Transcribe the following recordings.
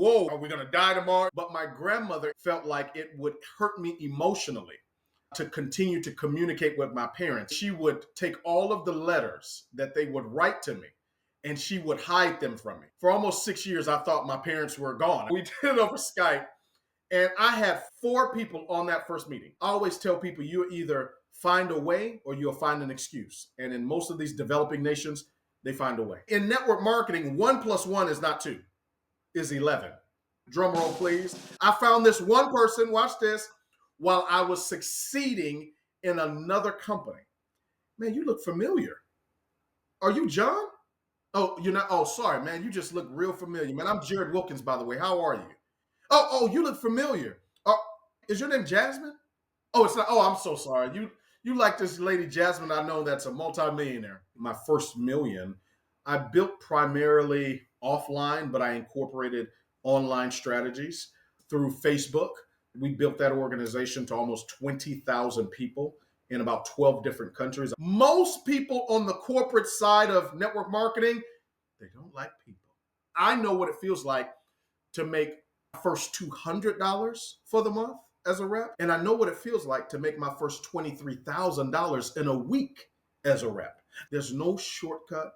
whoa, are we going to die tomorrow? But my grandmother felt like it would hurt me emotionally to continue to communicate with my parents. She would take all of the letters that they would write to me and she would hide them from me. For almost 6 years, I thought my parents were gone. We did it over Skype, and I had 4 people on that first meeting. I always tell people, you either find a way or you'll find an excuse. And in most of these developing nations, they find a way. In network marketing, 1 + 1 is not 2, is 11. Drum roll, please. I found this one person, watch this, while I was succeeding in another company. Man, you look familiar. Are you John? Oh, you're not. Oh, sorry, man. You just look real familiar, man. I'm Jarrod Wilkins, by the way. How are you? Oh, you look familiar. Is your name Jasmine? Oh, it's not. Oh, I'm so sorry. You like this lady Jasmine I know that's a multimillionaire. My first million, I built primarily offline, but I incorporated online strategies through Facebook. We built that organization to almost 20,000 people in about 12 different countries. Most people on the corporate side of network marketing, they don't like people. I know what it feels like to make my first $200 for the month as a rep. And I know what it feels like to make my first $23,000 in a week as a rep. There's no shortcut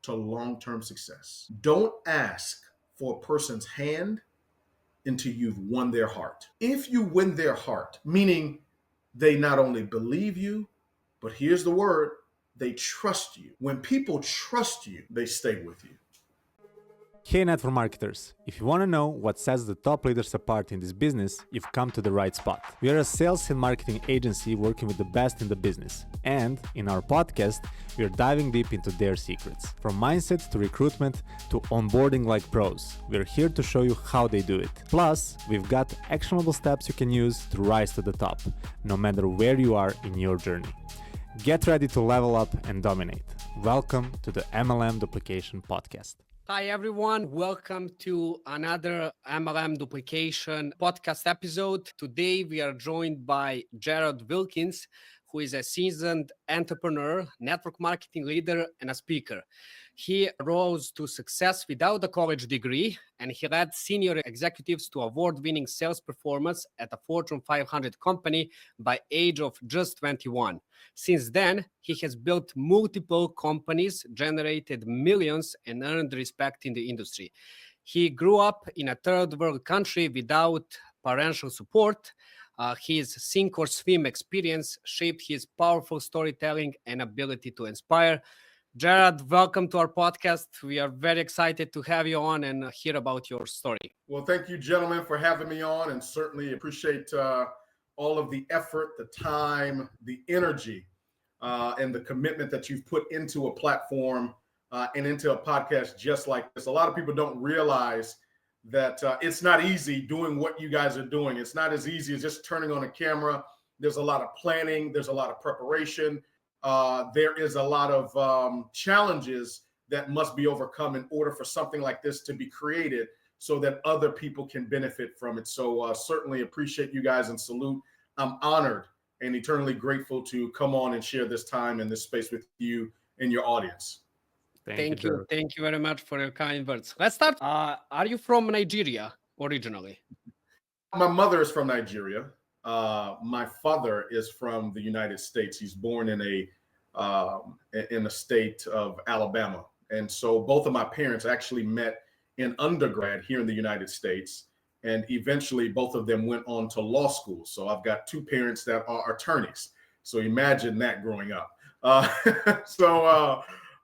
to long-term success. Don't ask for a person's hand until you've won their heart. If you win their heart, meaning they not only believe you, but here's the word, they trust you. When people trust you, they stay with you. Hey network marketers, if you want to know what sets the top leaders apart in this business, you've come to the right spot. We are a sales and marketing agency working with the best in the business. And in our podcast, we are diving deep into their secrets. From mindset to recruitment to onboarding like pros, we're here to show you how they do it. Plus, we've got actionable steps you can use to rise to the top, no matter where you are in your journey. Get ready to level up and dominate. Welcome to the MLM Duplication Podcast. Hi, everyone. Welcome to another MLM Duplication podcast episode. Today, we are joined by Jarrod Wilkins, who is a seasoned entrepreneur, network marketing leader, and a speaker. He rose to success without a college degree, and he led senior executives to award-winning sales performance at a Fortune 500 company by age of just 21. Since then, he has built multiple companies, generated millions, and earned respect in the industry. He grew up in a third world country without parental support. His sink or swim experience shaped his powerful storytelling and ability to inspire. Jarrod, welcome to our podcast. We are very excited to have you on and hear about your story. Well, thank you, gentlemen, for having me on, and certainly appreciate all of the effort, the time, the energy, and the commitment that you've put into a platform and into a podcast just like this. A lot of people don't realize that it's not easy doing what you guys are doing. It's not as easy as just turning on a camera. There's a lot of planning. There's a lot of preparation. There is a lot of challenges that must be overcome in order for something like this to be created so that other people can benefit from it. So certainly appreciate you guys and salute. I'm honored and eternally grateful to come on and share this time and this space with you and your audience. Thank you. Thank you very much for your kind words. Let's start. Are you from Nigeria originally? My mother is from Nigeria. My father is from the United States. He's born in the state of Alabama. And so both of my parents actually met in undergrad here in the United States. And eventually both of them went on to law school. So I've got 2 parents that are attorneys. So imagine that growing up.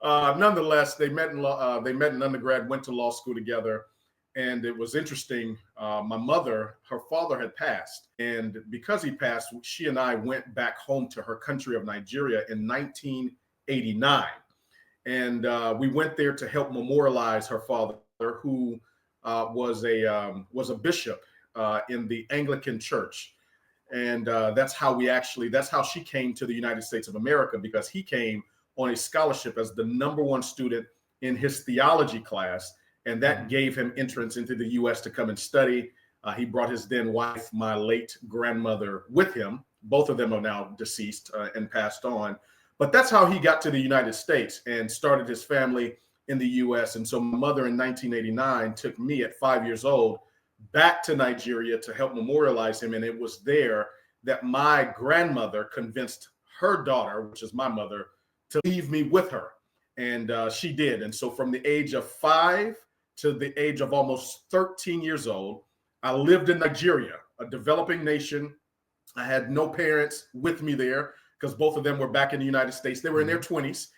Nonetheless, they met in undergrad, went to law school together. And it was interesting. My mother, her father had passed. And because he passed, she and I went back home to her country of Nigeria in 1989. And we went there to help memorialize her father, who was a bishop in the Anglican Church. And that's how she came to the United States of America, because he came on a scholarship as the #1 student in his theology class. And that gave him entrance into the U.S. to come and study. He brought his then wife, my late grandmother, with him. Both of them are now deceased and passed on. But that's how he got to the United States and started his family in the US. And so my mother in 1989 took me at 5 years old back to Nigeria to help memorialize him. And it was there that my grandmother convinced her daughter, which is my mother, to leave me with her. And she did. And so from the age of 5 to the age of almost 13 years old, I lived in Nigeria, a developing nation. I had no parents with me there because both of them were back in the United States. They were in their 20s,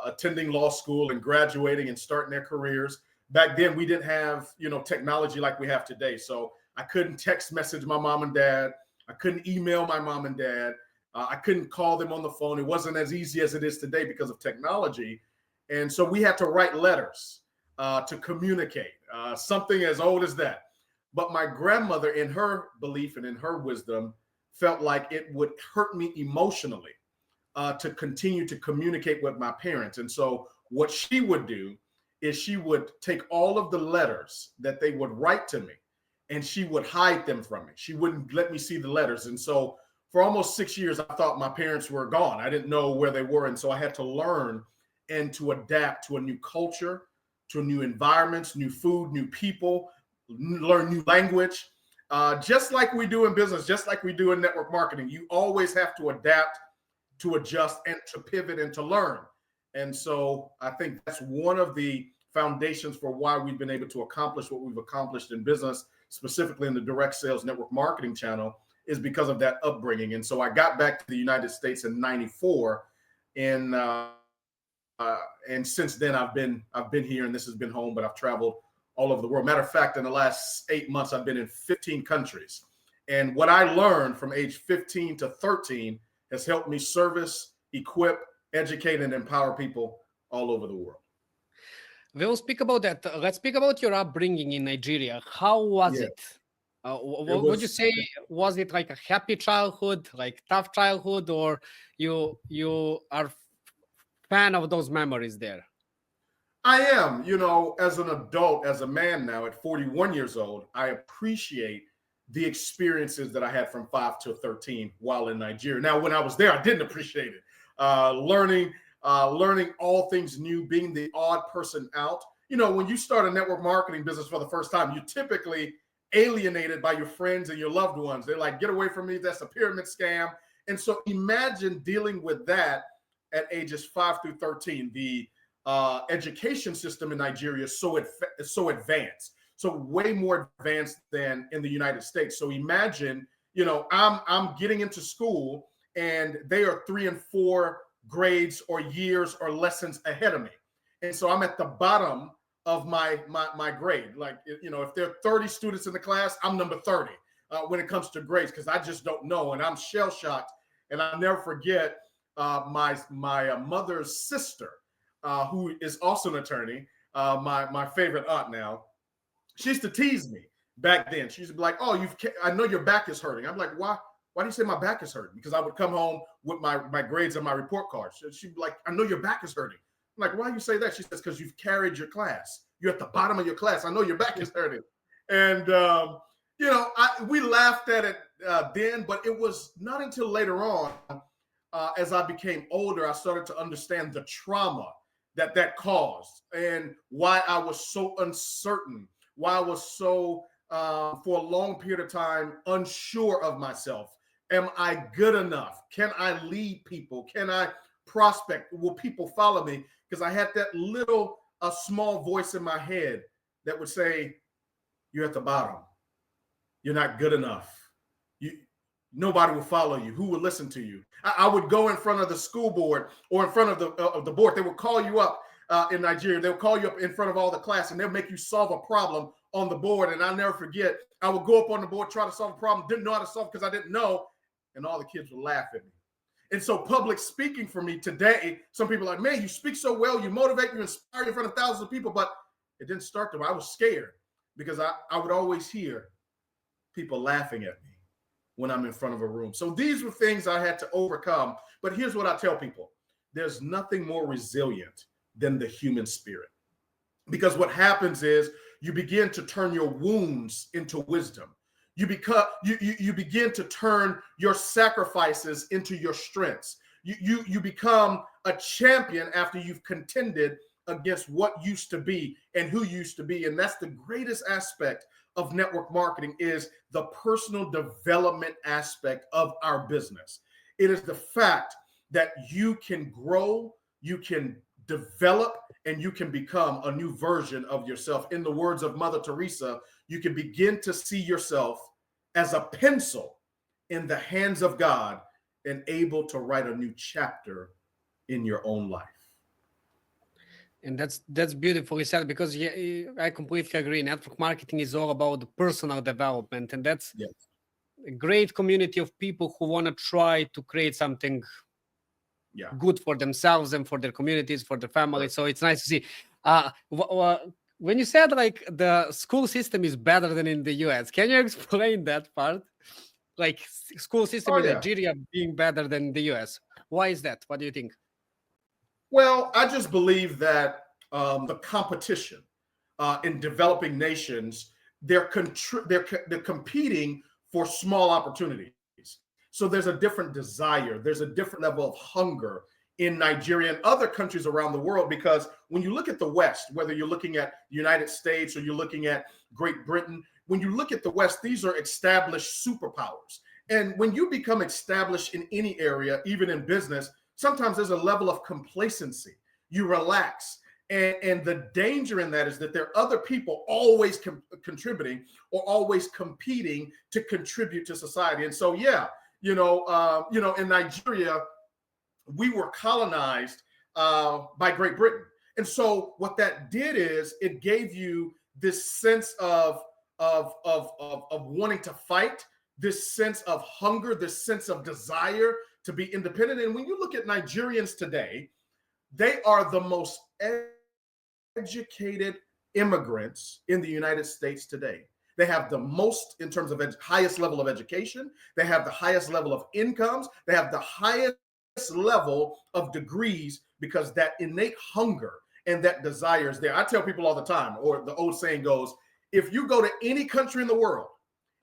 attending law school and graduating and starting their careers. Back then, we didn't have, technology like we have today. So I couldn't text message my mom and dad. I couldn't email my mom and dad. I couldn't call them on the phone. It wasn't as easy as it is today because of technology. And so we had to write letters to communicate, something as old as that. But my grandmother, in her belief and in her wisdom, felt like it would hurt me emotionally to continue to communicate with my parents. And so what she would do is she would take all of the letters that they would write to me and she would hide them from me. She wouldn't let me see the letters. And so for almost 6 years, I thought my parents were gone. I didn't know where they were. And so I had to learn and to adapt to a new culture, to new environments, new food, new people, learn new language. Just like we do in business, just like we do in network marketing, you always have to adapt, to adjust, and to pivot and to learn. And so I think that's one of the foundations for why we've been able to accomplish what we've accomplished in business, specifically in the direct sales network marketing channel, is because of that upbringing. And so I got back to the United States in '94, and since then I've been here, and this has been home, but I've traveled all over the world. Matter of fact, in the last 8 months, I've been in 15 countries. And what I learned from age 15 to 13 has helped me service, equip, educate, and empower people all over the world. We'll speak about that. Let's speak about your upbringing in Nigeria. How was it? What would you say? Was it like a happy childhood, like tough childhood, or you are fan of those memories there? I am, as an adult, as a man now at 41 years old, I appreciate the experiences that I had from 5 to 13 while in Nigeria. Now, when I was there, I didn't appreciate it. Learning all things new, being the odd person out. When you start a network marketing business for the first time, you're typically alienated by your friends and your loved ones. They're like, get away from me. That's a pyramid scam. And so imagine dealing with that at ages 5 through 13. The education system in Nigeria is so advanced, so way more advanced than in the United States. So imagine, I'm getting into school and they are 3 and 4 grades or years or lessons ahead of me. And so I'm at the bottom of my grade. Like, if there are 30 students in the class, I'm number 30 when it comes to grades, because I just don't know. And I'm shell shocked. And I'll never forget my mother's sister, who is also an attorney, my favorite aunt now. She used to tease me back then. She used to be like, "Oh, I know your back is hurting." I'm like, "Why? Why do you say my back is hurting?" Because I would come home with my grades and my report cards. She'd be like, "I know your back is hurting." I'm like, "Why do you say that?" She says, "Because you've carried your class. You're at the bottom of your class. I know your back is hurting." And we laughed at it then, but it was not until later on, as I became older, I started to understand the trauma that caused and why I was so uncertain, why I was so, for a long period of time, unsure of myself. Am I good enough? Can I lead people? Can I prospect? Will people follow me? Because I had that little, a small voice in my head that would say, "You're at the bottom. You're not good enough. Nobody will follow you. Who will listen to you?" I would go in front of the school board or in front of the board. They would call you up in Nigeria. They'll call you up in front of all the class, and they'll make you solve a problem on the board. And I'll never forget, I would go up on the board, try to solve a problem, didn't know how to solve because I didn't know, and all the kids would laugh at me. And so public speaking for me today, some people are like, "Man, you speak so well, you motivate, you inspire in front of thousands of people," but it didn't start the way. I was scared because I would always hear people laughing at me when I'm in front of a room. So these were things I had to overcome. But here's what I tell people. There's nothing more resilient than the human spirit. Because what happens is you begin to turn your wounds into wisdom. You begin to turn your sacrifices into your strengths. You become a champion after you've contended against what used to be and who used to be. And that's the greatest aspect of network marketing, is the personal development aspect of our business. It is the fact that you can grow, you can develop, and you can become a new version of yourself. In the words of Mother Teresa, you can begin to see yourself as a pencil in the hands of God and able to write a new chapter in your own life. And that's beautifully said, because I completely agree. Network marketing is all about the personal development, and that's a great community of people who want to try to create something good for themselves and for their communities, for their families. So it's nice to see. When you said like the school system is better than in the US, can you explain that part? Like school system in Nigeria being better than the US. Why is that? What do you think? Well, I just believe that the competition in developing nations, they're competing for small opportunities. So there's a different desire, there's a different level of hunger in Nigeria and other countries around the world, because when you look at the West, whether you're looking at the United States or you're looking at Great Britain, when you look at the West, these are established superpowers. And when you become established in any area, even in business, sometimes there's a level of complacency. You relax. And the danger in that is that there are other people always contributing or always competing to contribute to society. And so, in Nigeria, we were colonized by Great Britain. And so what that did is it gave you this sense of wanting to fight, this sense of hunger, this sense of desire to be independent. And when you look at Nigerians today, they are the most educated immigrants in the United States today. They have the most in terms of highest level of education. They have the highest level of incomes. They have the highest level of degrees, because that innate hunger and that desire is there. I tell people all the time, or the old saying goes, if you go to any country in the world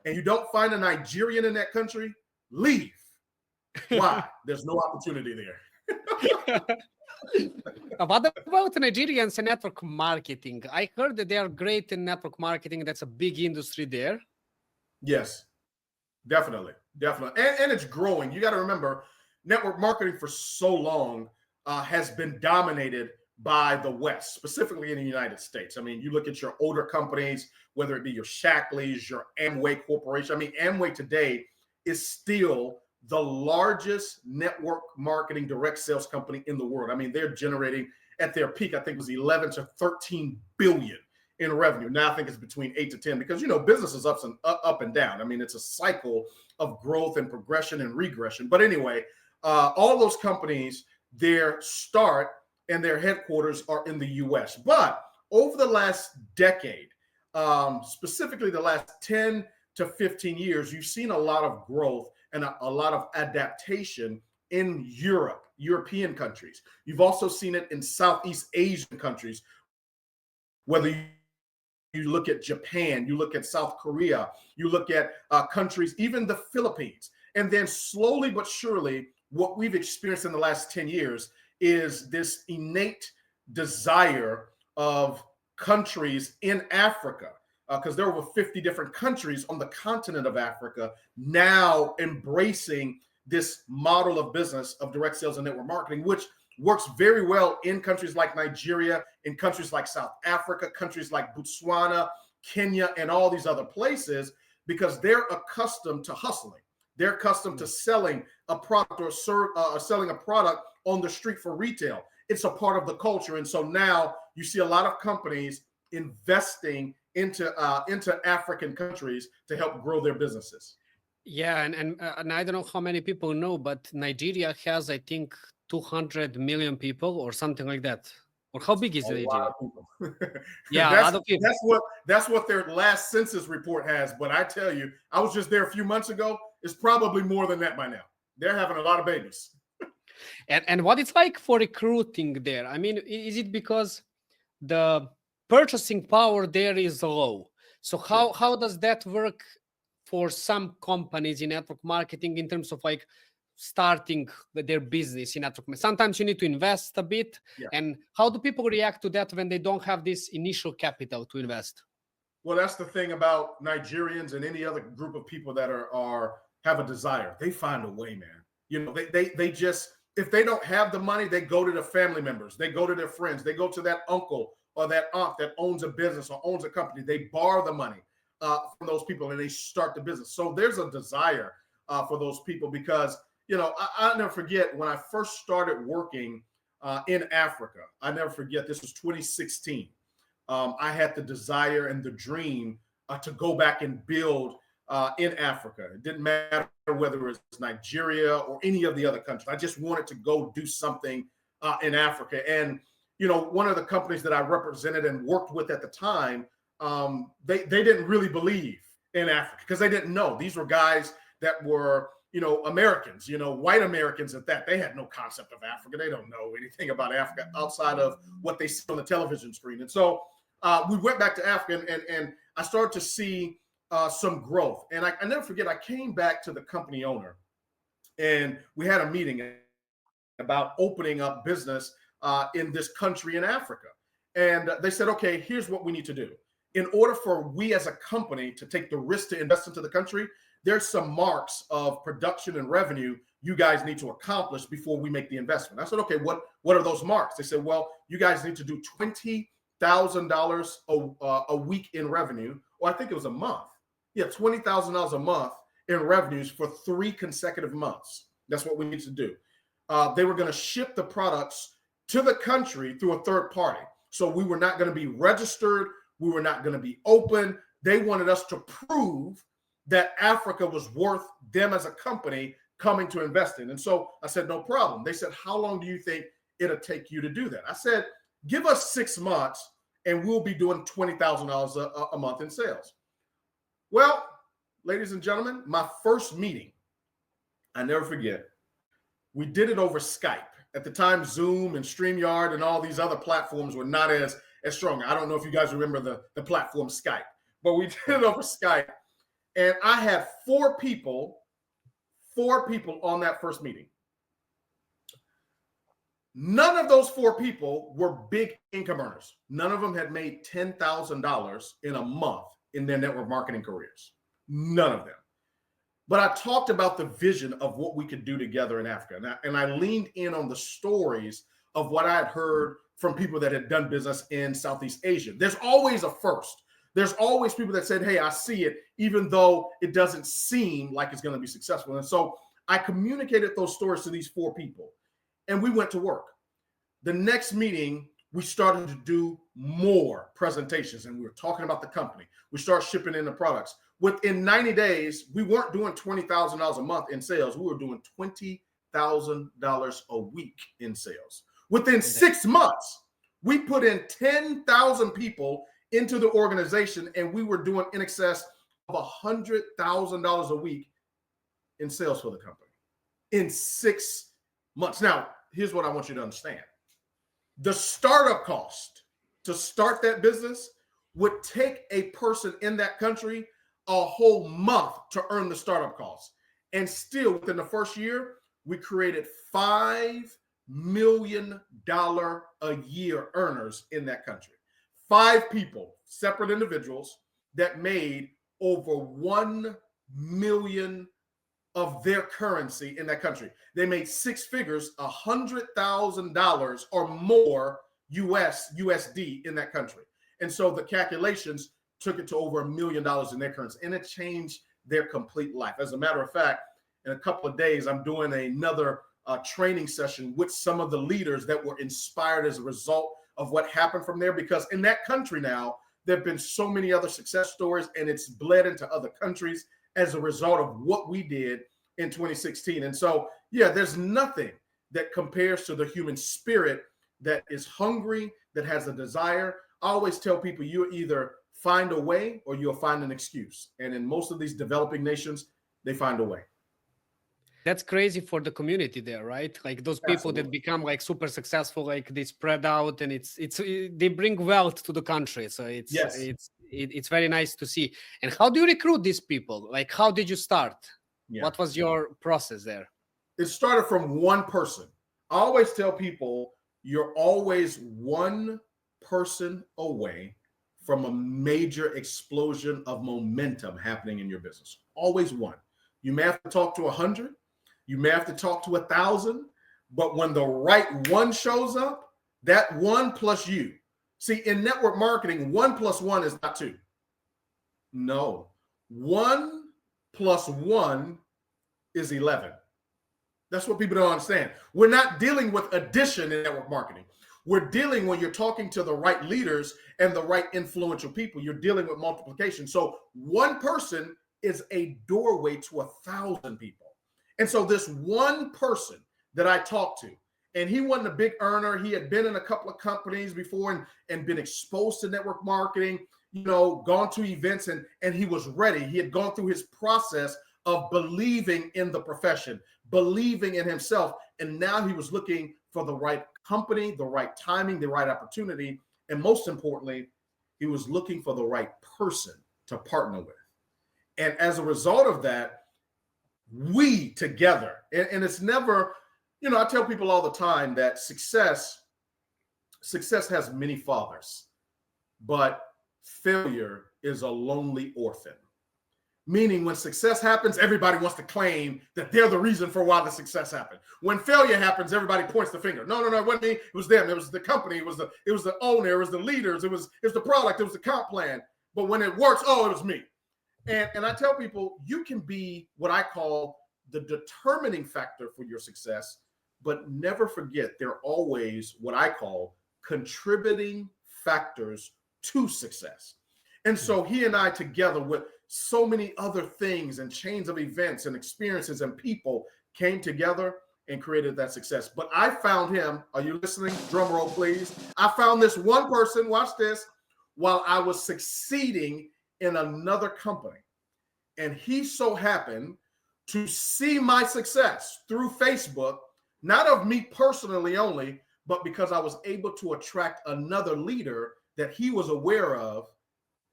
and you don't find a Nigerian in that country, leave. Why? There's no opportunity there. What about Nigerians and network marketing? I heard that they are great in network marketing. That's a big industry there. Yes, definitely. And it's growing. You got to remember, network marketing for so long has been dominated by the West, specifically in the United States. I mean, you look at your older companies, whether it be your Shackleys, your Amway Corporation. I mean, Amway today is still the largest network marketing direct sales company in the world. I mean, they're generating at their peak, I think it was 11 to 13 billion in revenue. Now I think it's between 8 to 10, because, business is up and down. I mean, it's a cycle of growth and progression and regression. But anyway, all those companies, their start and their headquarters are in the US. But over the last decade, specifically the last 10 to 15 years, you've seen a lot of growth and a lot of adaptation in European countries. You've also seen it in Southeast Asian countries, whether you look at Japan, you look at South Korea, you look at countries, even the Philippines. And then slowly but surely, what we've experienced in the last 10 years is this innate desire of countries in Africa, because there are over 50 different countries on the continent of Africa now embracing this model of business of direct sales and network marketing, which works very well in countries like Nigeria, in countries like South Africa, countries like Botswana, Kenya, and all these other places, because they're accustomed to hustling. They're accustomed to selling a product or selling a product on the street for retail. It's a part of the culture. And so now you see a lot of companies investing into African countries to help grow their businesses. Yeah, and I don't know how many people know, but Nigeria has, I think, 200 million people or something like that. Or how big is Nigeria? Lot of people. Yeah, a lot of people. That's what their last census report has. But I tell you, I was just there a few months ago. It's probably more than that by now. They're having a lot of babies. And what it's like for recruiting there? I mean, is it because the purchasing power there is low? So how does that work for some companies in network marketing in terms of like starting their business in network marketing? Sometimes you need to invest a bit. Yeah. And how do people react to that when they don't have this initial capital to invest? Well, that's the thing about Nigerians and any other group of people that have a desire. They find a way, man. You know, they just, if they don't have the money, they go to their family members, they go to their friends, they go to that uncle or that aunt that owns a business or owns a company. They borrow the money from those people and they start the business. So there's a desire for those people because, you know, I'll never forget when I first started working in Africa. I never forget, this was 2016. I had the desire and the dream to go back and build in Africa. It didn't matter whether it was Nigeria or any of the other countries. I just wanted to go do something in Africa. And, you know, one of the companies that I represented and worked with at the time, they didn't really believe in Africa because they didn't know. These were guys that were, you know, Americans, you know, white Americans at that. They had no concept of Africa. They don't know anything about Africa outside of what they see on the television screen. And so we went back to Africa and I started to see some growth. And I never forget, I came back to the company owner and we had a meeting about opening up business in this country in Africa. And they said, okay, here's what we need to do. In order for we as a company to take the risk to invest into the country, there's some marks of production and revenue you guys need to accomplish before we make the investment. I said, okay, what are those marks? They said, well, you guys need to do $20,000 a week in revenue, or I think it was a month. Yeah, $20,000 a month in revenues for 3 consecutive months. That's what we need to do. They were going to ship the products to the country through a third party. So we were not going to be registered. We were not going to be open. They wanted us to prove that Africa was worth them as a company coming to invest in. And so I said, no problem. They said, how long do you think it'll take you to do that? I said, give us 6 months and we'll be doing $20,000 a month in sales. Well, ladies and gentlemen, my first meeting, I never forget, we did it over Skype. At the time, Zoom and StreamYard and all these other platforms were not as strong. I don't know if you guys remember the platform Skype, but we did it over Skype. And I had 4 people on that first meeting. None of those 4 people were big income earners. None of them had made $10,000 in a month in their network marketing careers. None of them. But I talked about the vision of what we could do together in Africa. And I leaned in on the stories of what I had heard from people that had done business in Southeast Asia. There's always a first. There's always people that said, hey, I see it, even though it doesn't seem like it's going to be successful. And so I communicated those stories to these 4 people, and we went to work. The next meeting, we started to do more presentations, and we were talking about the company. We started shipping in the products. Within 90 days, we weren't doing $20,000 a month in sales. We were doing $20,000 a week in sales. Within 6 months, we put in 10,000 people into the organization, and we were doing in excess of $100,000 a week in sales for the company in 6 months. Now, here's what I want you to understand. The startup cost to start that business would take a person in that country a whole month to earn the startup costs. And still within the first year, we created $5 million a year earners in that country. 5 people, separate individuals that made over 1 million of their currency in that country. They made 6 figures, $100,000 or more USD in that country. And so the calculations took it to over $1 million in their currency, and it changed their complete life. As a matter of fact, in a couple of days, I'm doing another training session with some of the leaders that were inspired as a result of what happened from there, because in that country now, there have been so many other success stories, and it's bled into other countries as a result of what we did in 2016. And so, yeah, there's nothing that compares to the human spirit that is hungry, that has a desire. I always tell people, you either find a way or you'll find an excuse. And in most of these developing nations, they find a way. That's crazy for the community there, right? Like those people Absolutely. that become like super successful, like they spread out, and they bring wealth to the country. So it's very nice to see. And how do you recruit these people? Like, how did you start? Yeah. What was your process there? It started from one person. I always tell people you're always one person away from a major explosion of momentum happening in your business. Always one. You may have to talk to 100. You may have to talk to 1,000. But when the right one shows up, that one plus you. See, in network marketing, 1 + 1 is not 2. No. 1 + 1 is 11. That's what people don't understand. We're not dealing with addition in network marketing. We're dealing when you're talking to the right leaders and the right influential people. You're dealing with multiplication. So one person is a doorway to 1,000 people. And so this one person that I talked to, and he wasn't a big earner. He had been in a couple of companies before and been exposed to network marketing, gone to events, and he was ready. He had gone through his process of believing in the profession, believing in himself. And now he was looking for the right company, the right timing, the right opportunity. And most importantly, he was looking for the right person to partner with. And as a result of that, we together, and it's never, I tell people all the time that success has many fathers, but failure is a lonely orphan. Meaning when success happens, everybody wants to claim that they're the reason for why the success happened. When failure happens, everybody points the finger. No, it wasn't me. It was them. It was the company. It was the owner. It was the leaders. It was the product. It was the comp plan. But when it works, it was me. And I tell people, you can be what I call the determining factor for your success, but never forget there are always what I call contributing factors to success. And so he and I, together with so many other things and chains of events and experiences and people, came together and created that success. But I found him. Are you listening? Drum roll, please. I found this one person, watch this, while I was succeeding in another company. And he so happened to see my success through Facebook, not of me personally only, but because I was able to attract another leader that he was aware of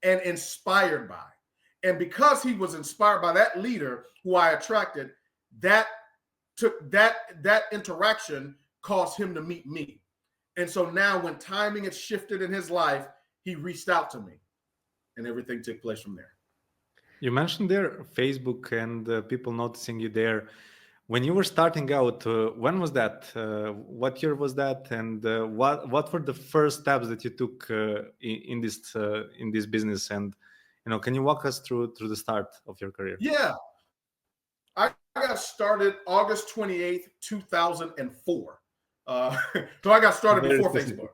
and inspired by. And because he was inspired by that leader who I attracted, that interaction caused him to meet me. And so now when timing had shifted in his life, he reached out to me and everything took place from there. You mentioned there Facebook and people noticing you there. When you were starting out, when was that? What year was that? And what were the first steps that you took in this business? And can you walk us through the start of your career? Yeah, I got started August 28th, 2004. So I got started before Facebook.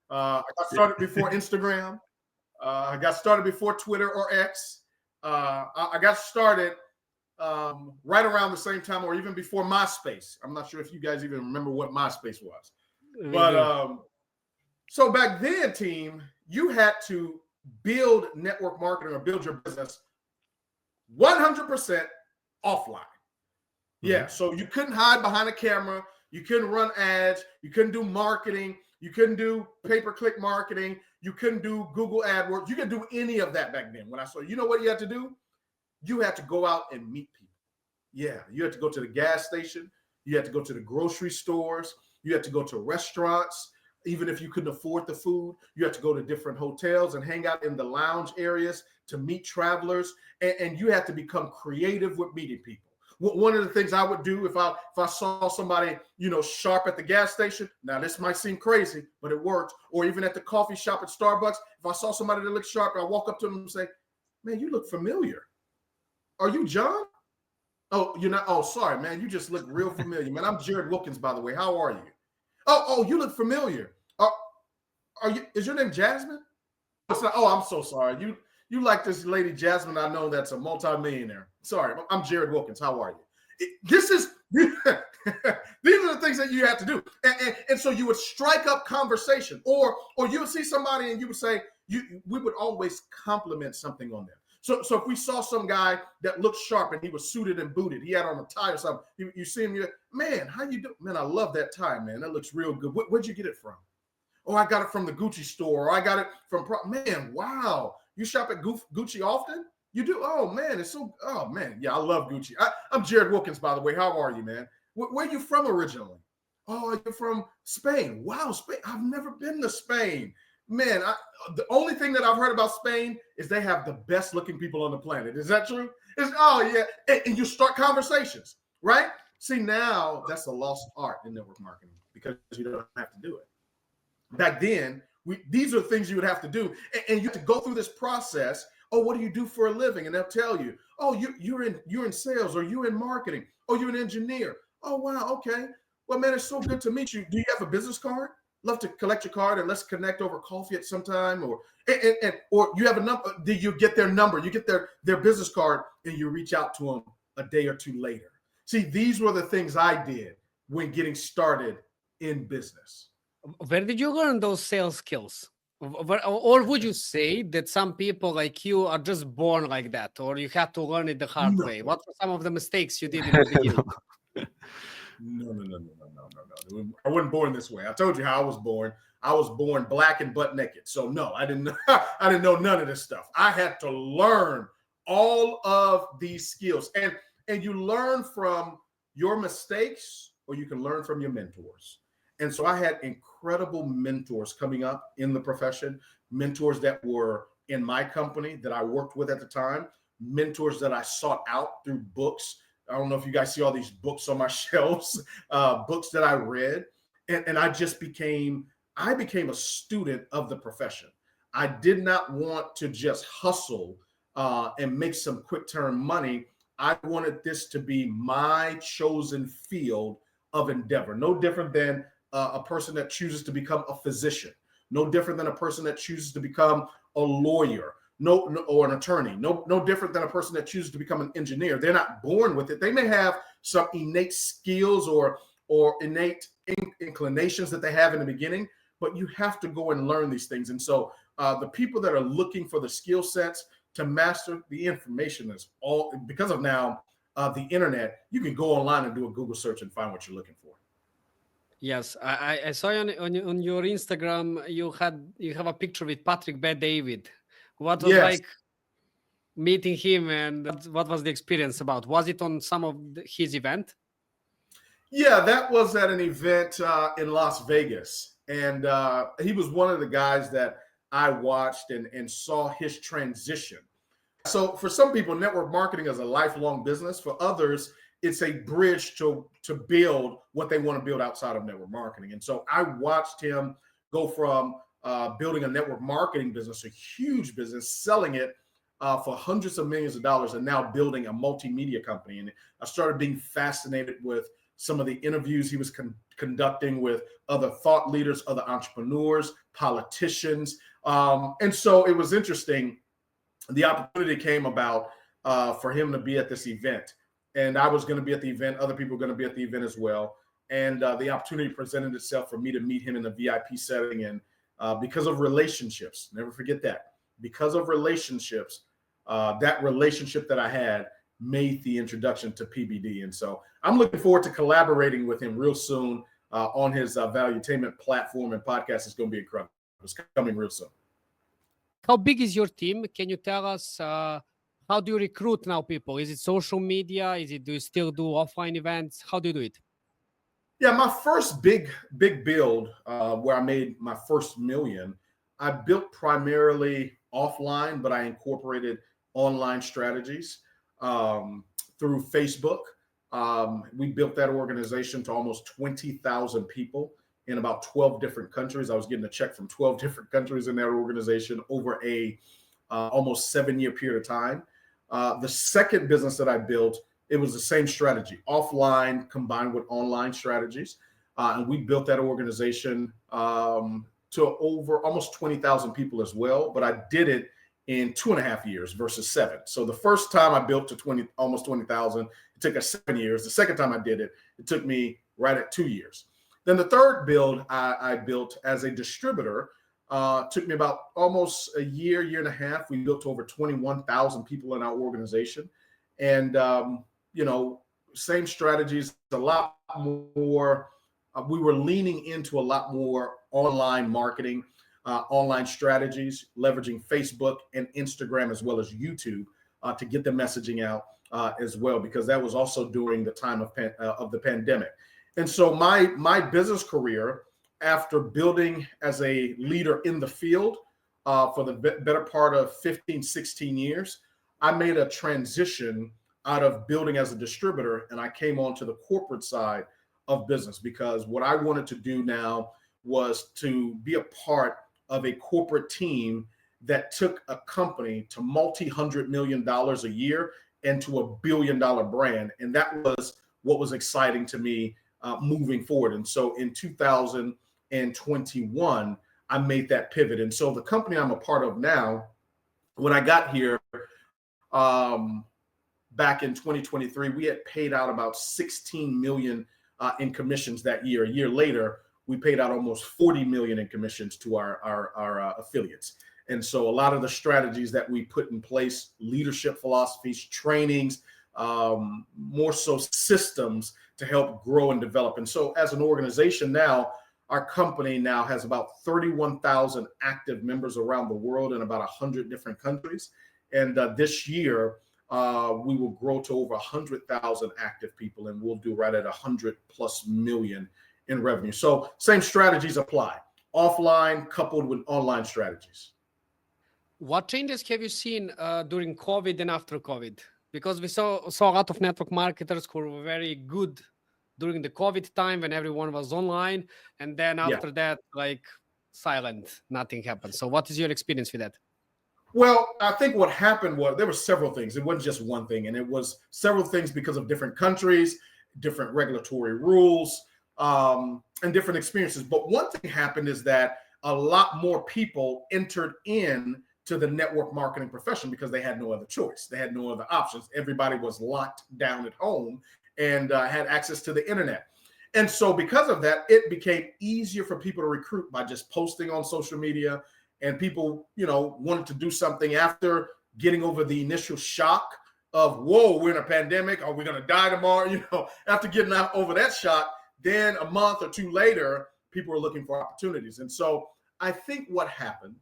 I got started before Instagram. I got started before Twitter or X. I got started right around the same time or even before MySpace. I'm not sure if you guys even remember what MySpace was. But so back then, team, you had to build network marketing or build your business 100% offline. Yeah, so you couldn't hide behind a camera. You couldn't run ads. You couldn't do marketing. You couldn't do pay-per-click marketing. You couldn't do Google AdWords. You could do any of that back then. When I saw, you know what you had to do? You had to go out and meet people. Yeah, you had to go to the gas station. You had to go to the grocery stores. You had to go to restaurants. Even if you couldn't afford the food, you had to go to different hotels and hang out in the lounge areas to meet travelers. And you had to become creative with meeting people. One of the things I would do if I saw somebody, sharp at the gas station, now this might seem crazy, but it worked. Or even at the coffee shop at Starbucks, if I saw somebody that looked sharp, I walk up to them and say, man, you look familiar. Are you John? Oh, you're not. Oh, sorry, man. You just look real familiar, man. I'm Jarrod Wilkins, by the way. How are you? Oh, you look familiar. Are you? Is your name Jasmine? Oh, I'm so sorry. You like this lady Jasmine I know that's a multimillionaire. Sorry, I'm Jarrod Wilkins. How are you? These are the things that you have to do. And so you would strike up conversation, or you would see somebody and you would say, we would always compliment something on them. So if we saw some guy that looked sharp and he was suited and booted, he had on a tie or something, you see him, you're, man, how you doing? Man, I love that tie, man. That looks real good. Where'd you get it from? Oh, I got it from the Gucci store. Or I got it from, man, wow. You shop at Gucci often? You do? Oh, man, yeah, I love Gucci. I'm Jarrod Wilkins, by the way. How are you, man? Where are you from originally? Oh, you're from Spain. Wow, Spain. I've never been to Spain. Man, the only thing that I've heard about Spain is they have the best looking people on the planet. Is that true? Oh, yeah. And you start conversations, right? See, now that's a lost art in network marketing because you don't have to do it. Back then, these are things you would have to do. And you have to go through this process. Oh, what do you do for a living? And they'll tell you, oh, you're in sales, or you're in marketing. Oh, you're an engineer. Oh, wow. Okay. Well, man, it's so good to meet you. Do you have a business card? Love to collect your card and let's connect over coffee at some time. Or you have a number. Do you get their number? You get their business card and you reach out to them a day or two later. See, these were the things I did when getting started in business. Where did you learn those sales skills? Or would you say that some people like you are just born like that, or you had to learn it the hard way? What were some of the mistakes you did in the beginning? No. I wasn't born this way. I told you how I was born. I was born black and butt naked. So no, I didn't know none of this stuff. I had to learn all of these skills. And you learn from your mistakes, or you can learn from your mentors. And so I had incredible mentors coming up in the profession, mentors that were in my company that I worked with at the time, mentors that I sought out through books. I don't know if you guys see all these books on my shelves, books that I read. And I became a student of the profession. I did not want to just hustle and make some quick term money. I wanted this to be my chosen field of endeavor. No different than a person that chooses to become a physician. No different than a person that chooses to become a lawyer. Or an attorney. No different than a person that chooses to become an engineer. They're not born with it. They may have some innate skills or innate inclinations that they have in the beginning, but you have to go and learn these things. And so the people that are looking for the skill sets to master the information is all because of now the internet. You can go online and do a Google search and find what you're looking for. Yes, I saw on your Instagram you have a picture with Patrick Bet-David. What was like meeting him, and what was the experience about? Was it on some of his event? Yeah, that was at an event in Las Vegas. And he was one of the guys that I watched and saw his transition. So for some people, network marketing is a lifelong business. For others, it's a bridge to build what they want to build outside of network marketing. And so I watched him go from building a network marketing business, a huge business, selling it for hundreds of millions of dollars, and now building a multimedia company. And I started being fascinated with some of the interviews he was conducting with other thought leaders, other entrepreneurs, politicians. And so it was interesting. The opportunity came about for him to be at this event. And I was going to be at the event. Other people were going to be at the event as well. And the opportunity presented itself for me to meet him in a VIP setting. And because of relationships, never forget that, because of relationships, that relationship that I had made the introduction to PBD. And so I'm looking forward to collaborating with him real soon on his Valuetainment platform and podcast. Is going to be incredible. It's coming real soon. How big is your team? Can you tell us how do you recruit now people? Is it social media? Do you still do offline events? How do you do it? Yeah, my first big build where I made my first million, I built primarily offline, but I incorporated online strategies through Facebook. We built that organization to almost 20,000 people in about 12 different countries. I was getting a check from 12 different countries in that organization over a almost 7-year period of time. The second business that I built, it was the same strategy, offline combined with online strategies. And we built that organization to over almost 20,000 people as well. But I did it in 2.5 years versus 7. So the first time I built to almost 20,000, it took us 7 years. The second time I did it, it took me right at 2 years. Then the third build I built as a distributor took me about almost a year and a half. We built to over 21,000 people in our organization. And, same strategies, a lot more. We were leaning into a lot more online marketing, online strategies, leveraging Facebook and Instagram as well as YouTube to get the messaging out. as well, because that was also during the time of the pandemic. And so my business career, after building as a leader in the field for the better part of 15, 16 years, I made a transition out of building as a distributor, and I came onto the corporate side of business, because what I wanted to do now was to be a part of a corporate team that took a company to multi-$100 million a year and to $1 billion brand. And that was what was exciting to me moving forward. And so in 2021, I made that pivot. And so the company I'm a part of now, when I got here back in 2023, we had paid out about 16 million in commissions that year. A year later, we paid out almost 40 million in commissions to our affiliates. And so a lot of the strategies that we put in place, leadership philosophies, trainings, more so systems to help grow and develop. And so as an organization now, our company now has about 31,000 active members around the world in about 100 different countries. And this year, we will grow to over 100,000 active people, and we'll do right at 100+ million in revenue. So same strategies apply, offline coupled with online strategies. What changes have you seen during COVID and after COVID? Because we saw a lot of network marketers who were very good during the COVID time when everyone was online. And then after that, like silent, nothing happened. So what is your experience with that? Well, I think what happened was there were several things. It wasn't just one thing. And it was several things because of different countries, different regulatory rules, and different experiences. But one thing happened is that a lot more people entered in to the network marketing profession because they had no other choice. They had no other options. Everybody was locked down at home and had access to the internet. And so because of that, it became easier for people to recruit by just posting on social media. And people, wanted to do something after getting over the initial shock of, whoa, we're in a pandemic. Are we going to die tomorrow? After getting over that shock, then a month or two later, people were looking for opportunities. And so I think what happened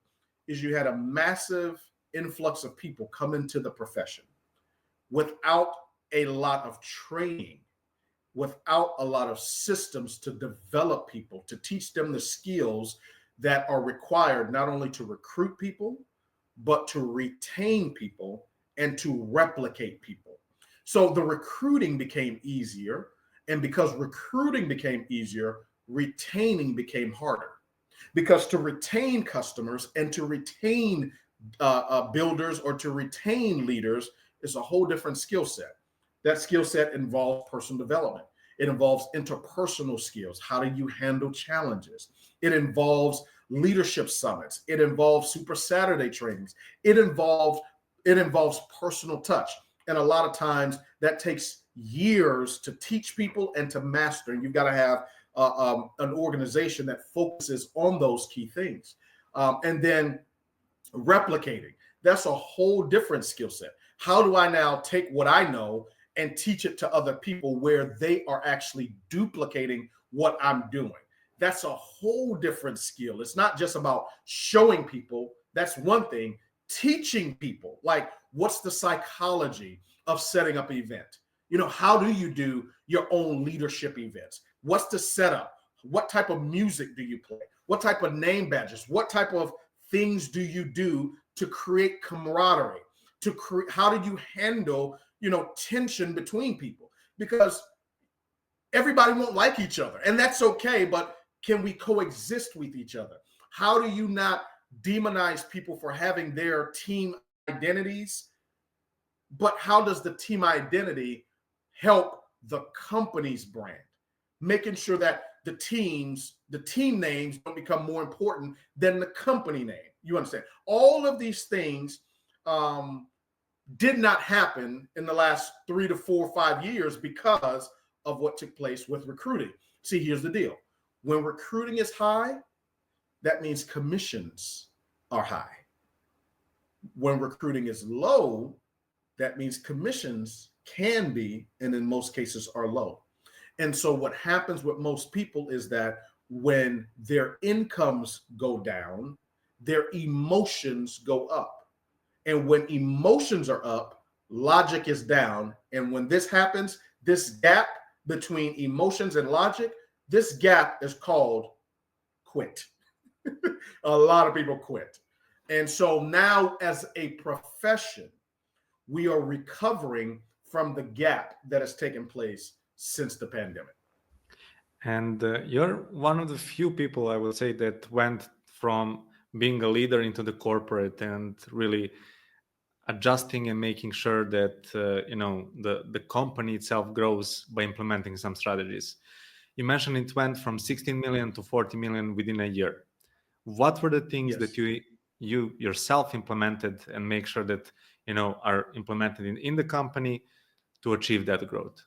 is you had a massive influx of people come into the profession without a lot of training, without a lot of systems to develop people, to teach them the skills that are required not only to recruit people, but to retain people and to replicate people. So the recruiting became easier. And because recruiting became easier, retaining became harder. Because to retain customers and to retain builders or to retain leaders is a whole different skill set. That skill set involves personal development. It involves interpersonal skills. How do you handle challenges? It involves leadership summits. It involves Super Saturday trainings. It involves personal touch. And a lot of times that takes years to teach people and to master. And you've got to have an organization that focuses on those key things. And then replicating, that's a whole different skill set. How do I now take what I know and teach it to other people where they are actually duplicating what I'm doing? That's a whole different skill. It's not just about showing people. That's one thing. Teaching people, like, what's the psychology of setting up an event? How do you do your own leadership events? What's the setup? What type of music do you play? What type of name badges? What type of things do you do to create camaraderie? How do you handle, tension between people? Because everybody won't like each other, and that's okay, but can we coexist with each other? How do you not demonize people for having their team identities, but how does the team identity help the company's brand? Making sure that the team names don't become more important than the company name. You understand? All of these things did not happen in the last 3 to 4 or 5 years because of what took place with recruiting. See, here's the deal. When recruiting is high, that means commissions are high. When recruiting is low, that means commissions can be, and in most cases are low. And so what happens with most people is that when their incomes go down, their emotions go up. And when emotions are up, logic is down. And when this happens, this gap between emotions and logic, this gap is called quit. A lot of people quit. And so now, as a profession, we are recovering from the gap that has taken place since the pandemic. And you're one of the few people, I would say, that went from being a leader into the corporate and really adjusting and making sure that the company itself grows by implementing some strategies. You mentioned it went from 16 million to 40 million within a year. What were the things Yes. that you yourself implemented and make sure that are implemented in the company to achieve that growth?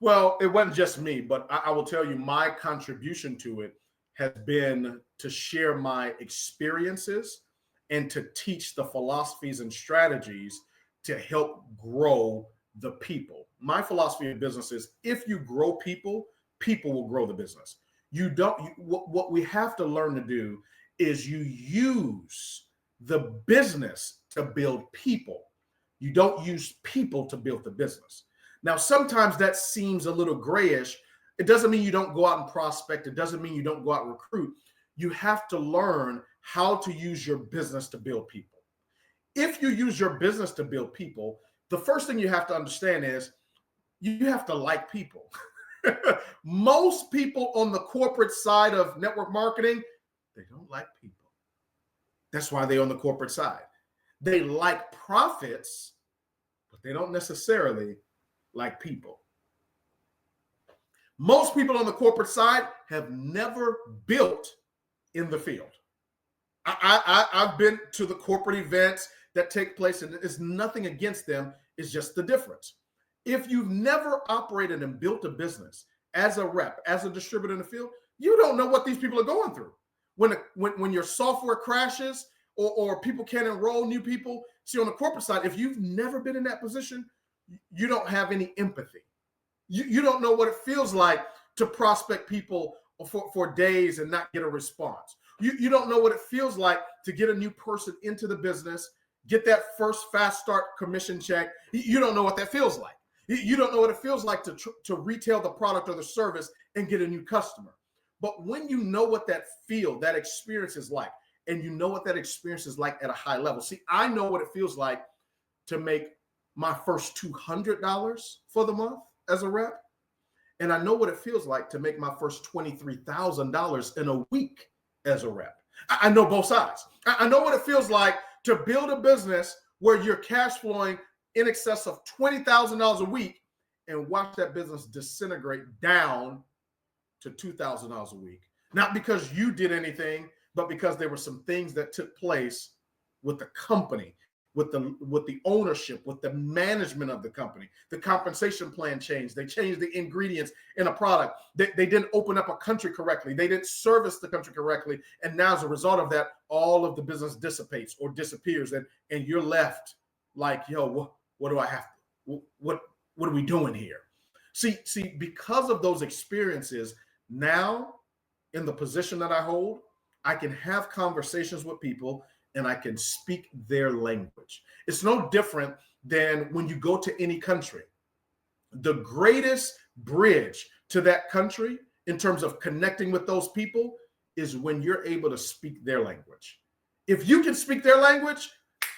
Well, it wasn't just me, but I will tell you my contribution to it has been to share my experiences and to teach the philosophies and strategies to help grow the people. My philosophy of business is if you grow people, people will grow the business. What we have to learn to do is you use the business to build people. You don't use people to build the business. Now, sometimes that seems a little grayish. It doesn't mean you don't go out and prospect. It doesn't mean you don't go out and recruit. You have to learn how to use your business to build people. If you use your business to build people, the first thing you have to understand is you have to like people. Most people on the corporate side of network marketing, they don't like people. That's why they're on the corporate side. They like profits, but they don't necessarily like people. Most people on the corporate side have never built in the field. I've been to the corporate events that take place, and it's nothing against them. It's just the difference. If you've never operated and built a business as a rep, as a distributor in the field, you don't know what these people are going through. When your software crashes or people can't enroll new people, see, on the corporate side, if you've never been in that position, you don't have any empathy. You don't know what it feels like to prospect people for days and not get a response. You don't know what it feels like to get a new person into the business, get that first fast start commission check. You don't know what that feels like. You don't know what it feels like to retail the product or the service and get a new customer. But when you know what that experience is like, and you know what that experience is like at a high level. See, I know what it feels like to make my first $200 for the month as a rep. And I know what it feels like to make my first $23,000 in a week as a rep. I know both sides. I know what it feels like to build a business where you're cash flowing in excess of $20,000 a week and watch that business disintegrate down to $2,000 a week. Not because you did anything, but because there were some things that took place with the company, with the ownership, with the management of the company. The compensation plan changed. They changed the ingredients in a product. They didn't open up a country correctly. They didn't service the country correctly. And now as a result of that, all of the business dissipates or disappears. And you're left like, yo, what do I have to, what are we doing here? See, because of those experiences, now in the position that I hold, I can have conversations with people and I can speak their language. It's no different than when you go to any country. The greatest bridge to that country in terms of connecting with those people is when you're able to speak their language. If you can speak their language,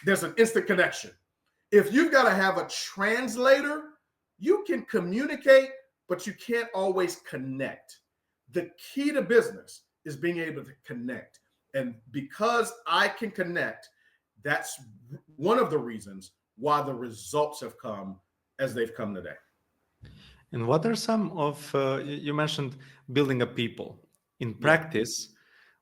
there's an instant connection. If you've got to have a translator, you can communicate, but you can't always connect. The key to business is being able to connect. And because I can connect, that's one of the reasons why the results have come as they've come today. And what are some of, you mentioned building a people. In practice,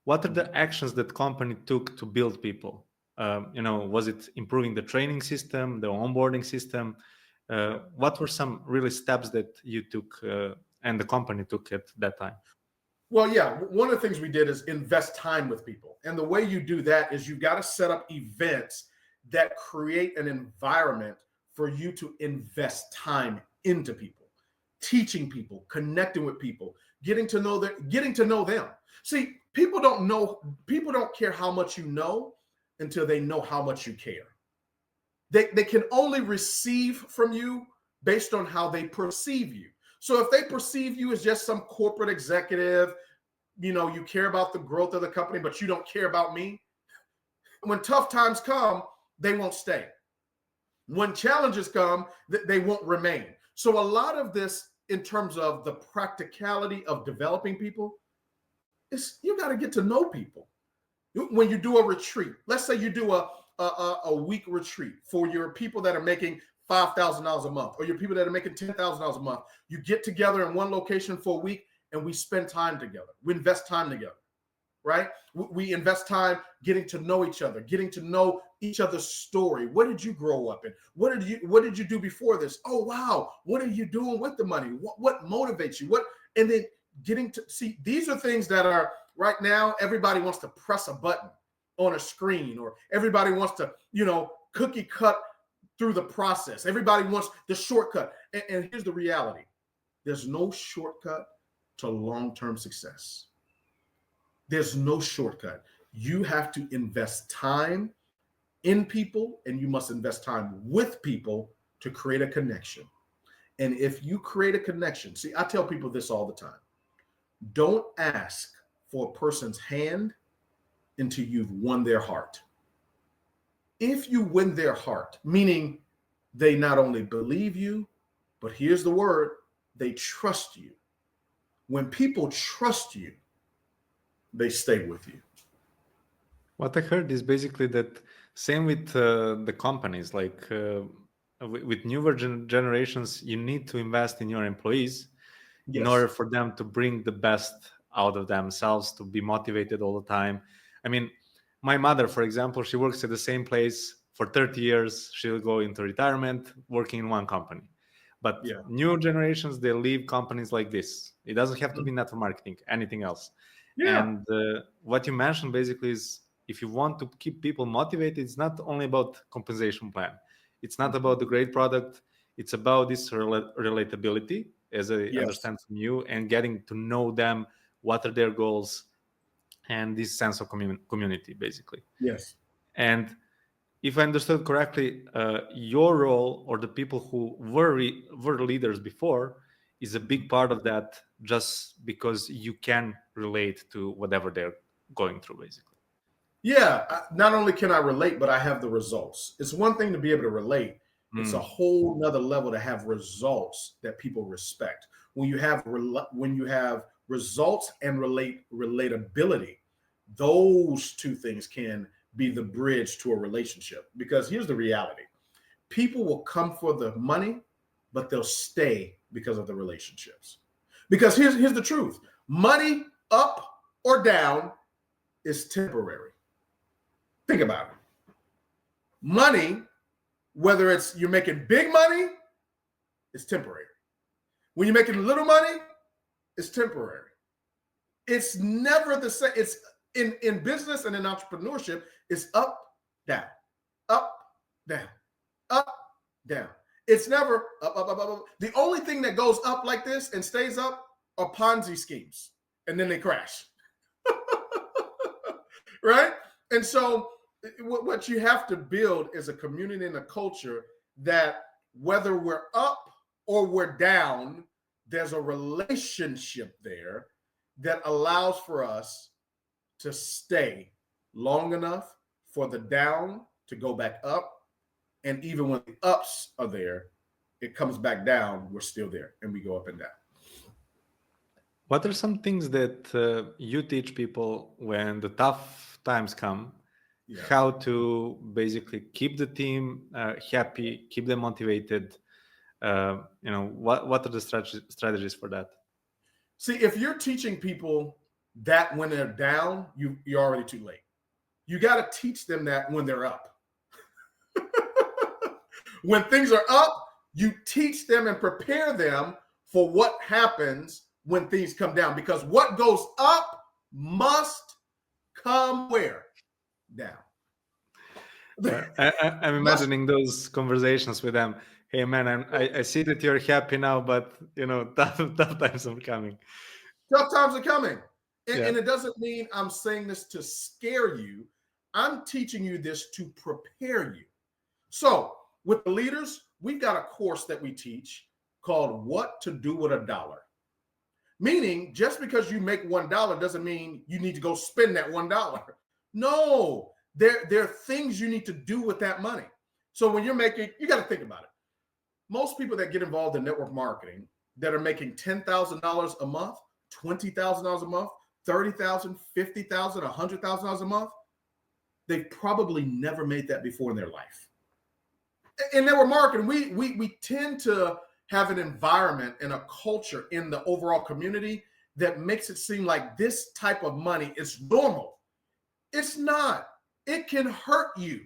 what are the actions that company took to build people? Was it improving the training system, the onboarding system? What were some really steps that you took and the company took at that time? Well, yeah, one of the things we did is invest time with people. And the way you do that is you've got to set up events that create an environment for you to invest time into people, teaching people, connecting with people, getting to know them. See, people don't care how much you know until they know how much you care. They can only receive from you based on how they perceive you. So if they perceive you as just some corporate executive, you care about the growth of the company, but you don't care about me, when tough times come, they won't stay. When challenges come, they won't remain. So a lot of this, in terms of the practicality of developing people, is you got to get to know people. When you do a retreat, let's say you do a week retreat for your people that are making $5,000 a month, or your people that are making $10,000 a month. You get together in one location for a week and we spend time together. We invest time together, right? We invest time getting to know each other, getting to know each other's story. What did you grow up in? What did you do before this? Oh, wow. What are you doing with the money? What motivates you? And then getting to see, these are things that are right now, everybody wants to press a button on a screen, or everybody wants to, cookie cut through the process. Everybody wants the shortcut. And here's the reality. There's no shortcut to long-term success. There's no shortcut. You have to invest time in people, and you must invest time with people to create a connection. And if you create a connection, see, I tell people this all the time. Don't ask for a person's hand until you've won their heart. If you win their heart, meaning they not only believe you, but here's the word, they trust you. When people trust you, they stay with you. What I heard is basically that same with the companies, like with newer generations, you need to invest in your employees in order for them to bring the best out of themselves, to be motivated all the time. I mean, my mother, for example, she works at the same place for 30 years. She'll go into retirement working in one company. But new generations, they leave companies like this. It doesn't have to be network marketing, anything else. Yeah. And what you mentioned basically is, if you want to keep people motivated, it's not only about compensation plan. It's not about the great product. It's about this relatability, as I understand from you, and getting to know them, what are their goals, and this sense of community, basically. Yes. And if I understood correctly, your role, or the people who were leaders before, is a big part of that, just because you can relate to whatever they're going through, basically. Yeah, not only can I relate, but I have the results. It's one thing to be able to relate. It's a whole nother level to have results that people respect. When you have results and relatability, those two things can be the bridge to a relationship. Because here's the reality. People will come for the money, but they'll stay because of the relationships. Because here's the truth. Money up or down is temporary. Think about it. Money, whether it's you're making big money, it's temporary. When you're making little money, it's temporary. It's never the same. It's in business and in entrepreneurship, it's up, down, up, down, up, down. It's never up, up, up, up, up. The only thing that goes up like this and stays up are Ponzi schemes, and then they crash. Right? And so what you have to build is a community and a culture that whether we're up or we're down, there's a relationship there that allows for us to stay long enough for the down to go back up. And even when the ups are there, it comes back down, we're still there, and we go up and down. What are some things that you teach people when the tough times come? How to basically keep the team happy, keep them motivated? What are the strategies for that? See, if you're teaching people that when they're down, you're already too late. You got to teach them that when they're up. When things are up, you teach them and prepare them for what happens when things come down. Because what goes up must come where? Down. I'm imagining those conversations with them. Hey man, I see that you're happy now, but tough times are coming. Tough times are coming. And it doesn't mean I'm saying this to scare you. I'm teaching you this to prepare you. So With the leaders, we've got a course that we teach called What to Do with a Dollar. Meaning, just because you make $1 doesn't mean you need to go spend that $1. No, there are things you need to do with that money. So when you're making, you got to think about it. Most people that get involved in network marketing that are making $10,000 a month, $20,000 a month, $30,000, $50,000, $100,000 a month, they've probably never made that before in their life. In network marketing, we tend to have an environment and a culture in the overall community that makes it seem like this type of money is normal. It's not. It can hurt you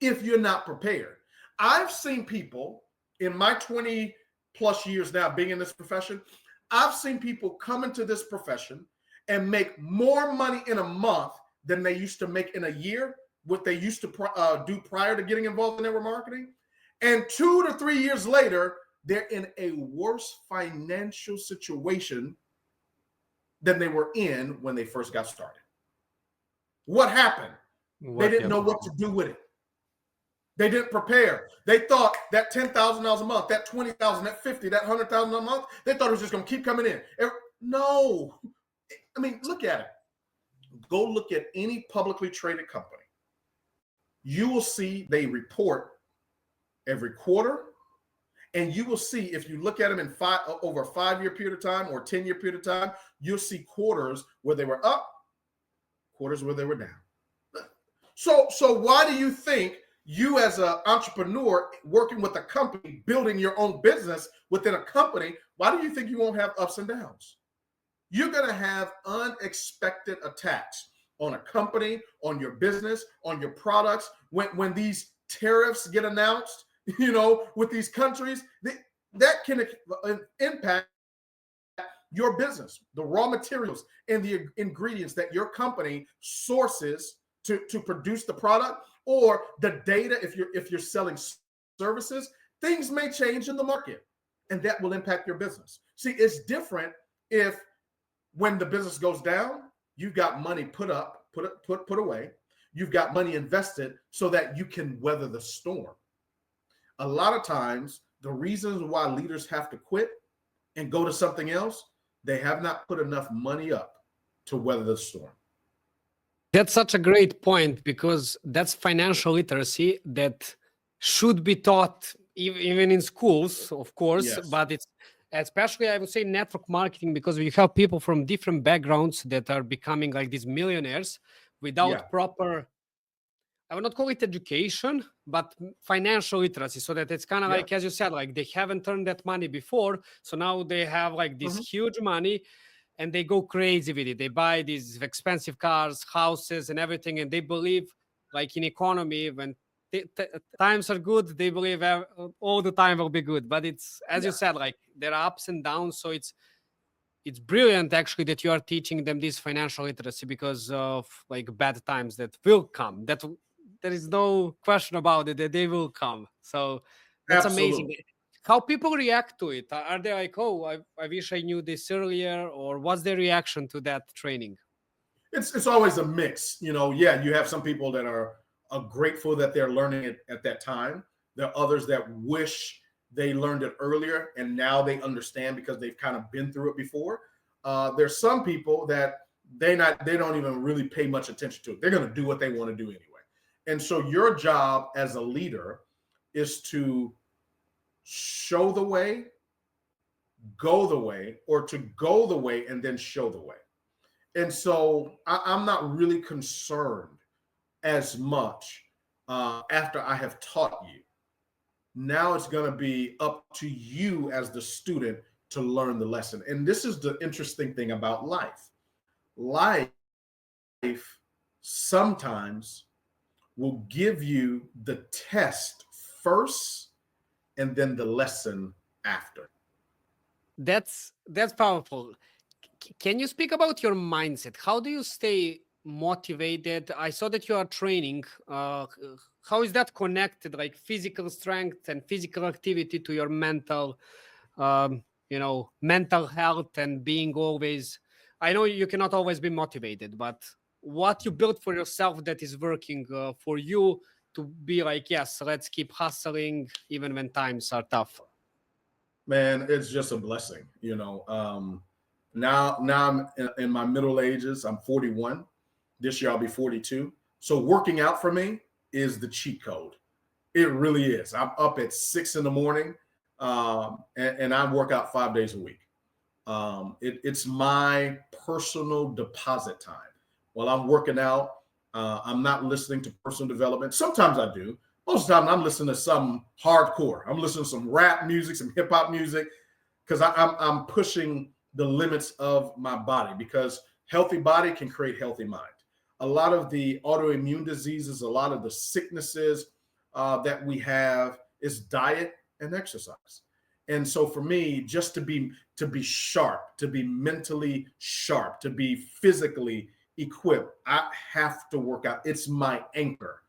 if you're not prepared. I've seen people in my 20 plus years now being in this profession, I've seen people come into this profession and make more money in a month than they used to make in a year, what they used to do prior to getting involved in network marketing. And 2 to 3 years later, they're in a worse financial situation than they were in when they first got started. What happened? They didn't know what to do with it. They didn't prepare. They thought that $10,000 a month, that $20,000, that $50,000, that $100,000 a month, they thought it was just going to keep coming in. No. I mean, look at it. Go look at any publicly traded company. You will see they report every quarter, and you will see, if you look at them in over a 5-year period of time or 10-year period of time, you'll see quarters where they were up, quarters where they were down. So why do you think you, as an entrepreneur working with a company, building your own business within a company, why do you think you won't have ups and downs? You're going to have unexpected attacks on a company, on your business, on your products. When these tariffs get announced, with these countries, that can impact your business, the raw materials and the ingredients that your company sources to produce the product, or the data. If you're selling services, things may change in the market, and that will impact your business. See, it's different if when the business goes down, you've got money put away, you've got money invested so that you can weather the storm. A lot of times, the reasons why leaders have to quit and go to something else, they have not put enough money up to weather the storm. That's such a great point, because that's financial literacy that should be taught even in schools, of course, Yes. but it's especially, I would say, network marketing, because we have people from different backgrounds that are becoming like these millionaires without proper, I would not call it education, but financial literacy, so that it's kind of like, as you said, like they haven't earned that money before. So now they have like this huge money and they go crazy with it. They buy these expensive cars, houses and everything. And they believe like in economy, when times are good, they believe all the time will be good. But it's, as you said, like there are ups and downs. So it's brilliant actually that you are teaching them this financial literacy, because of like bad times that will come. That there is no question about it, that they will come. So that's amazing. How people react to it? Are they like, oh, I wish I knew this earlier? Or what's their reaction to that training? It's always a mix. You have some people that are grateful that they're learning it at that time. There are others that wish they learned it earlier and now they understand because they've kind of been through it before. There's some people that they don't even really pay much attention to it. They're going to do what they want to do anyway. And so your job as a leader is to show the way, go the way, or to go the way and then show the way. And so I'm not really concerned as much after I have taught you. Now it's going to be up to you as the student to learn the lesson. And this is the interesting thing about life. Life sometimes will give you the test first and then the lesson after. That's powerful. Can you speak about your mindset? How do you stay motivated? I saw that you are training. How is that connected, like physical strength and physical activity, to your mental, mental health and being always? I know you cannot always be motivated, but what you built for yourself that is working for you to be like, yes, let's keep hustling even when times are tough? Man, it's just a blessing. Now I'm in my middle ages. I'm 41. This year I'll be 42. So working out for me is the cheat code. It really is. I'm up at 6 a.m, and I work out 5 days a week. It's my personal deposit time. While I'm working out, I'm not listening to personal development. Sometimes I do. Most of the time, I'm listening to some hardcore. I'm listening to some rap music, some hip hop music, because I'm pushing the limits of my body, because healthy body can create healthy mind. A lot of the autoimmune diseases, a lot of the sicknesses that we have is diet and exercise. And so for me, just to be sharp, to be mentally sharp, to be physically equipped, I have to work out. It's my anchor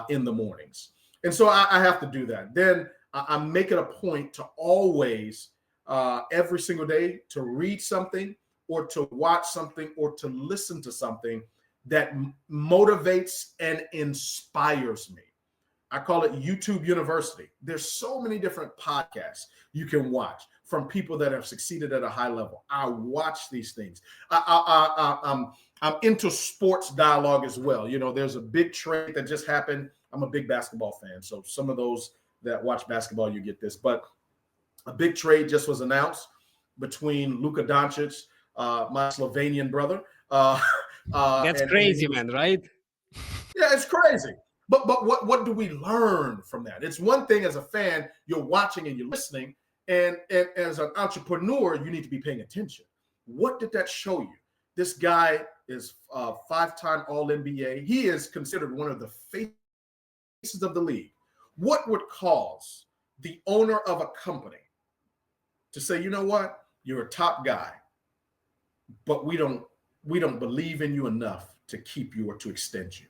in the mornings. And so I have to do that. Then I make it a point to always, every single day, to read something or to watch something or to listen to something that motivates and inspires me. I call it YouTube University. There's so many different podcasts you can watch from people that have succeeded at a high level. I watch these things. I'm into sports dialogue as well. There's a big trade that just happened. I'm a big basketball fan, so some of those that watch basketball, you get this. But a big trade just was announced between Luka Doncic, my Slovenian brother. That's crazy, man, right? Yeah, it's crazy. But what do we learn from that? It's one thing as a fan, you're watching and you're listening, and as an entrepreneur, you need to be paying attention. What did that show you? This guy is a 5-time All-NBA. He is considered one of the faces of the league. What would cause the owner of a company to say, you know what, you're a top guy, but we don't believe in you enough to keep you or to extend you?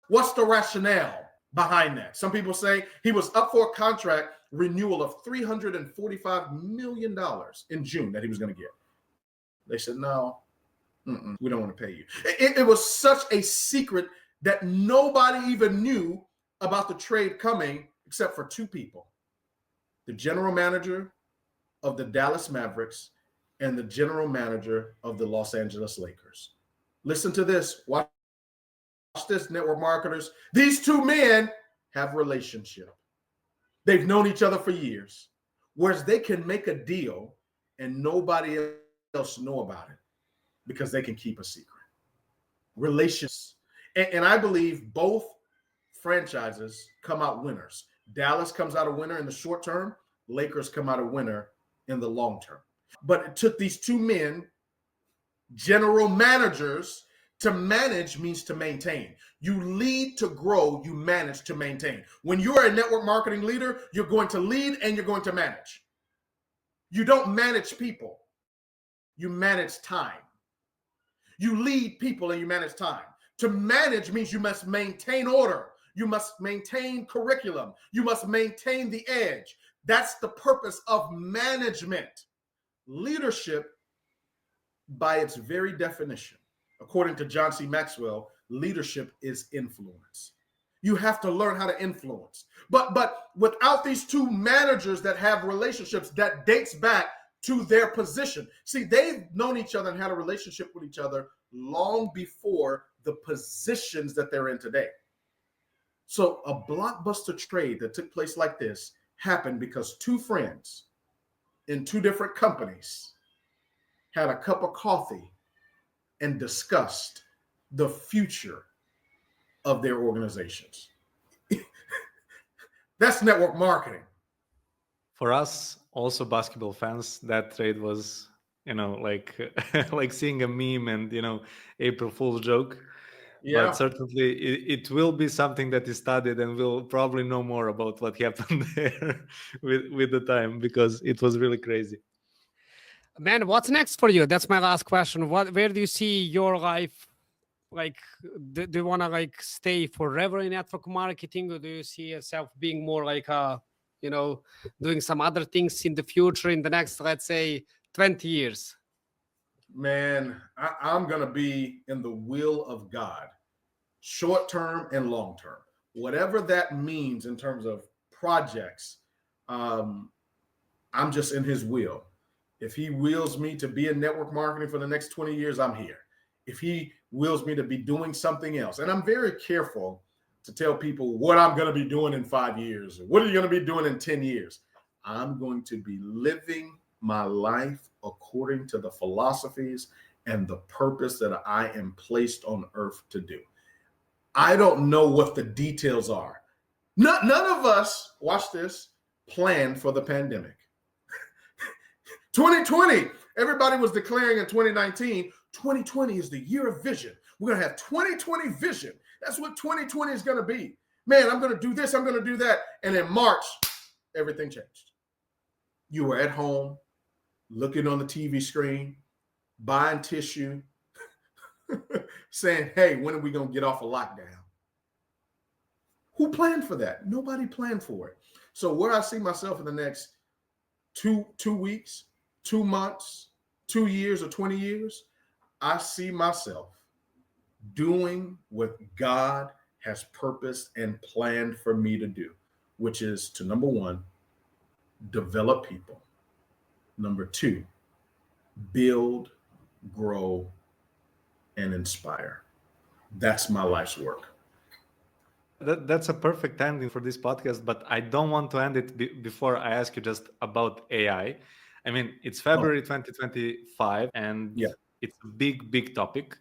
What's the rationale behind that? Some people say he was up for a contract renewal of $345 million in June that he was going to get. They said, no, we don't want to pay you. It was such a secret that nobody even knew about the trade coming except for 2 people: the general manager of the Dallas Mavericks and the general manager of the Los Angeles Lakers. Listen to this. Watch this, network marketers. These 2 men have a relationship. They've known each other for years, whereas they can make a deal and nobody else know about it because they can keep a secret. Relationships. And I believe both franchises come out winners. Dallas comes out a winner in the short term. Lakers come out a winner in the long term. But it took these 2 men, general managers. To manage means to maintain. You lead to grow, you manage to maintain. When you are a network marketing leader, you're going to lead and you're going to manage. You don't manage people, you manage time. You lead people and you manage time. To manage means you must maintain order. You must maintain curriculum. You must maintain the edge. That's the purpose of management. Leadership, by its very definition, according to John C. Maxwell, leadership is influence. You have to learn how to influence. But without these 2 managers that have relationships that dates back to their position. See, they've known each other and had a relationship with each other long before the positions that they're in today. So a blockbuster trade that took place like this happened because 2 friends in 2 different companies had a cup of coffee and discussed the future of their organizations. That's network marketing. For us, also basketball fans, that trade was, like like seeing a meme and, April Fool's joke. Yeah. But certainly it will be something that is studied, and we'll probably know more about what happened there with the time, because it was really crazy. Man, what's next for you? That's my last question. Where do you see your life? Like, do you want to like stay forever in network marketing, or do you see yourself being more like doing some other things in the future, in the next, let's say, 20 years? Man, I'm going to be in the will of God short term and long term. Whatever that means in terms of projects, I'm just in his will. If he wills me to be in network marketing for the next 20 years, I'm here. If he wills me to be doing something else, and I'm very careful to tell people what I'm going to be doing in 5 years, or what are you going to be doing in 10 years? I'm going to be living my life according to the philosophies and the purpose that I am placed on earth to do. I don't know what the details are. None of us, watch this, planned for the pandemic. 2020, everybody was declaring in 2019, 2020 is the year of vision. We're going to have 2020 vision. That's what 2020 is going to be. Man, I'm going to do this, I'm going to do that. And in March, everything changed. You were at home, looking on the TV screen, buying tissue, saying, hey, when are we going to get off of lockdown? Who planned for that? Nobody planned for it. So where I see myself in the next two weeks, 2 months, 2 years, or 20 years, I see myself doing what God has purposed and planned for me to do, which is to, number one, develop people. Number two, build, grow, and inspire. That's my life's work. That's a perfect ending for this podcast, but I don't want to end it before I ask you just about AI. I mean, it's February 2025, and it's a big topic.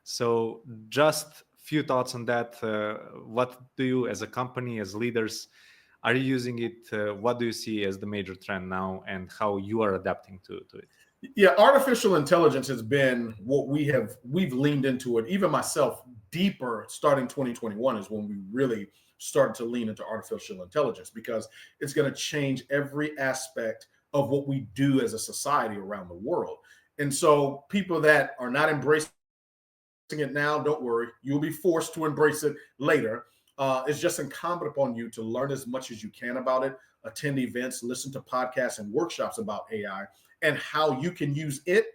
So just few thoughts on that. What do you, as a company, as leaders, are you using it? What do you see as the major trend now, and how you are adapting to it? Yeah, artificial intelligence has been what we've leaned into it. Even myself, deeper starting 2021 is when we really started to lean into artificial intelligence, because it's going to change every aspect of what we do as a society around the world. And so people that are not embracing it now, don't worry, you'll be forced to embrace it later. It's just incumbent upon you to learn as much as you can about it, attend events, listen to podcasts and workshops about AI, and how you can use it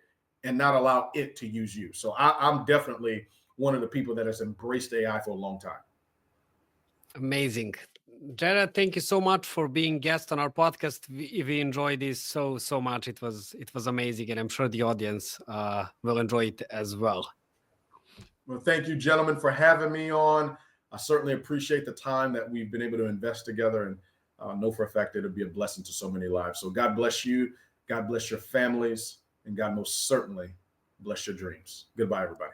and not allow it to use you. So I'm definitely one of the people that has embraced AI for a long time. Amazing. Jarrod, thank you so much for being guest on our podcast. We enjoyed this so much. It was amazing, and I'm sure the audience will enjoy it as well. Well, thank you, gentlemen, for having me on. I certainly appreciate the time that we've been able to invest together, and know for a fact that it'll be a blessing to so many lives. So God bless you. God bless your families, and God most certainly bless your dreams. Goodbye, everybody.